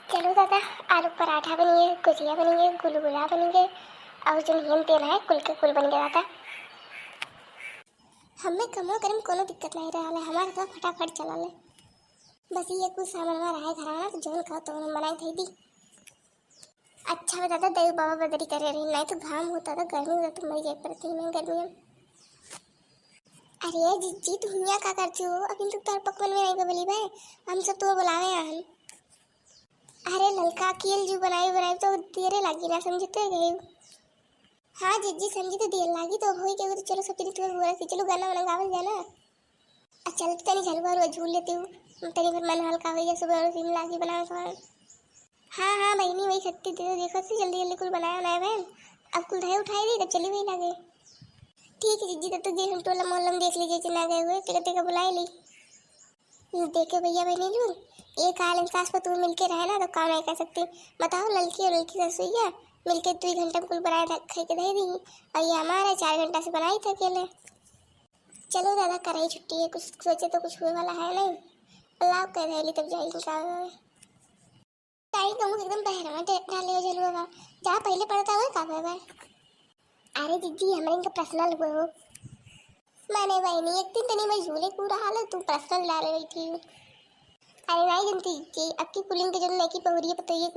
चलो दादा, आलू पराठा बनेंगे, गुजिया बनेंगे, गुलगुला बनेंगे और जो नियम तेना है कुल के कुल बन गया दादा। हमें कमो करम कोनो दिक्कत नहीं रहा है, हमारे तो फटाफट चला ले। बस ये कुछ सामान रहा है घर आना तो जोन का तो बनाई थी दी। अच्छा बता था देव बाबा बदरी करे रही, नहीं तो घाम होता था, गर्मी होता तो मर जाए पड़ती मैं गर्मी में। अरे जीजी तू हुआ का करती हो, अभी तक तो पकवन में नहीं बबली भाई, हम सब तो बुलावे आहन। अरे ललका कियल जो बनाई बनाई तो देरे लगी ना, समझते गए। हाँ जीजी समझी तो देर लगी तो हो गया, तो चलो सब तुम्हें बुरा थी, चलो गाना वाना गावल जाना। अच्छा चल तनी झलवा और झूल लेती हूँ, तनी फिर मन हल्का हो गया, सुबह और फिल्म लागी बनाना सामान। हाँ हाँ बहनी वही शक्ति दे दो, देखो से जल्दी जल्दी कुल बनाया ना बहन। अब कुल धै उठाई दी तब चली वही लगे। ठीक है जीजी, तब तो जे हम टोला मोहल्ला में देख लीजिए चिल्ला गए हुए, टिका टिका बुलाई ली। देखे भैया बहनी लून एक आल सास पर तू मिलके रहे ना तो काम नहीं कर सकती। बताओ लड़की और लड़की रसोईया मिलके 2 घंटे में कुल बनाए रखे के दे दी, और ये हमारे 4 घंटा से बनाई थे अकेले। चलो दादा कर ही छुट्टी है, कुछ सोचे तो कुछ हुए वाला है नहीं, अल्लाह कह रही तब जाएगी का ताई कहूँ एकदम बहरा डाले हो जलवा जहाँ पहले पढ़ता हुआ का है। अरे दीदी हमारे इनका पर्सनल हो मैंने भाई नहीं एक दिन तनी मैं झूले पूरा हाल है तू पर्सनल डाले रही थी। अरे नहीं जनती कि अब की कुलिंग के जो नेकी पहुरी है पतोये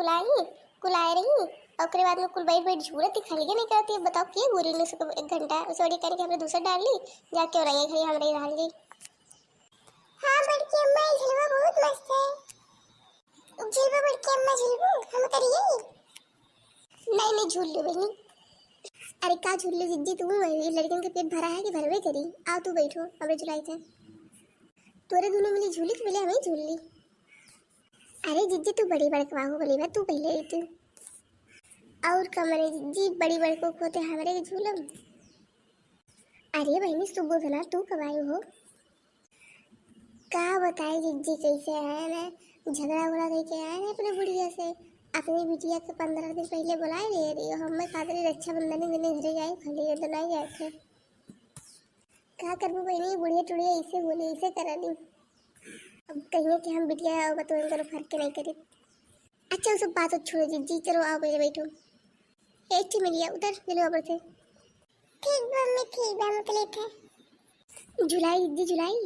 कुलाए रही और उसके बाद में कुल बैठ बैठ झूले दिखाई नहीं करती है। बताओ क्या बुरी ने उसको 1 घंटा उसे बड़ी करके हमने दूसरा डाल ली जाके और ये खड़ी हमारे डाल गई। हाँ बड़की अम्मा ये झलवा बहुत मस्त है, झलवा बड़की अम्मा झलवा हम करिए। नहीं नहीं झूल लो बहनी। अरे का झूल लो जिद्दी तू लड़कियों के पेट भरा है कि भरवे करी, आओ तू बैठो हमें झुलाई थे तोरे दोनों मिली झूली तो पहले हमें झूल ली। अरे जिद्दी तू बड़ी बड़कवाहो बोली तू पहले ही तू और कमरे जिद्दी बड़ी बड़को खोते हमारे के झूलम। अरे बहनी सुबह भला तू कब आई हो, का बताए जिद्दी कैसे आए ना, झगड़ा उगड़ा करके आए ना अपने बुढ़िया से, अपनी बिटिया के 15 दिन पहले बुलाए ले रही हो, हमें खातिर रक्षाबंधन के दिन घरे जाए खाली तो नहीं गए थे। क्या करबू बहनी बुढ़िया टुड़िया ऐसे बोले ऐसे करा दी, अब कहिए कि हम बिटिया तो इनको फर्क नहीं करे। अच्छा उस बात छोड़ो जिद्दी, चलो आओ पहले बैठो एक ही मिलिया उधर चलो ऊपर से। ठीक मम्मी ठीक है हम थे जुलाई जिद्दी जुलाई।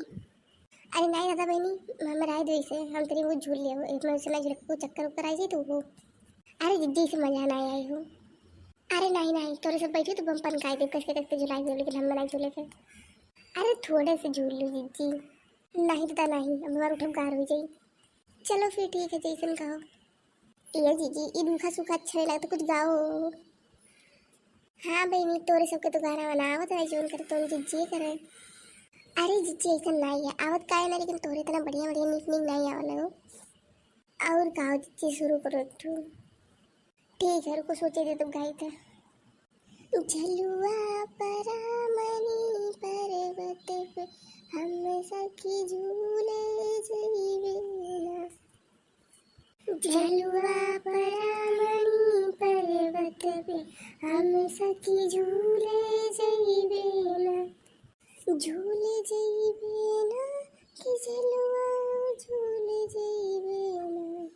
अरे नहीं दादा बहनी हम राय दो इसे हम तेरी वो झूल लिया एक मैं उसने झूल को चक्कर उक्कर आई तो वो। अरे जिद्दी से मजा ना आई हो। अरे नहीं नहीं तोरे सब बैठे तो बम पनकाई दे कसके कसके झुलाई दो लेकिन हम नहीं झूले थे। अरे थोड़े से झूल लो जिद्दी, नहीं तो नहीं अब हमारा उठम कार हो जाई। चलो फिर ठीक है जैसन कहो। ये जीजी ये दूखा सूखा अच्छा नहीं लगता कुछ गाओ। हाँ बहनी तोरे सबके तो गाना बनाओ तो जोन करे तुम जिज्जी करे। अरे जिज्जी ऐसा नहीं है आवत का है ना, लेकिन तोरे इतना बढ़िया बढ़िया नीक नीक नहीं आवल हो। और गाओ जिज्जी शुरू करो एक ठो। ठीक है रुको सोचे दे तुम गाई थे। झलुआ परामनी पर्वत पे हम सखी झूले जइबेना, झलुआ परामनी पर्वत पे हम सखी झूले जइबेना, झूले जइबेना कि झलुआ झूले जइबेना,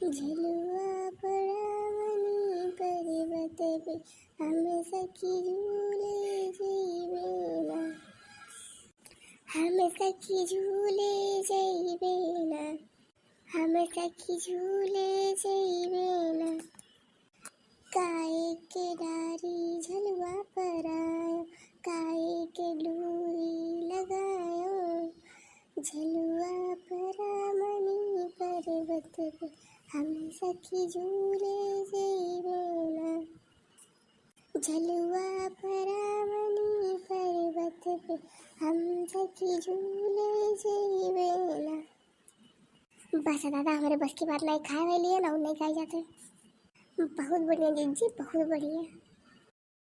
झलुआ परामनी पर्वत पे हम सखी झूले जइबेना, हम सखी झूले जइबेना, हम सखी झूले जइबेना, काए के डारी झलुआ पर आयो, काए के डोरी लगायो, झलुआ परामनी पर्वत पे हम सखी झूले जइबेना, झलुआ परामनी पर्वत पे हम सखी झूले जइबेना। बस दादा हमारे बस की बात नहीं खाए वाली है ना नहीं खाए जाते। बहुत बढ़िया जीजी बहुत बढ़िया।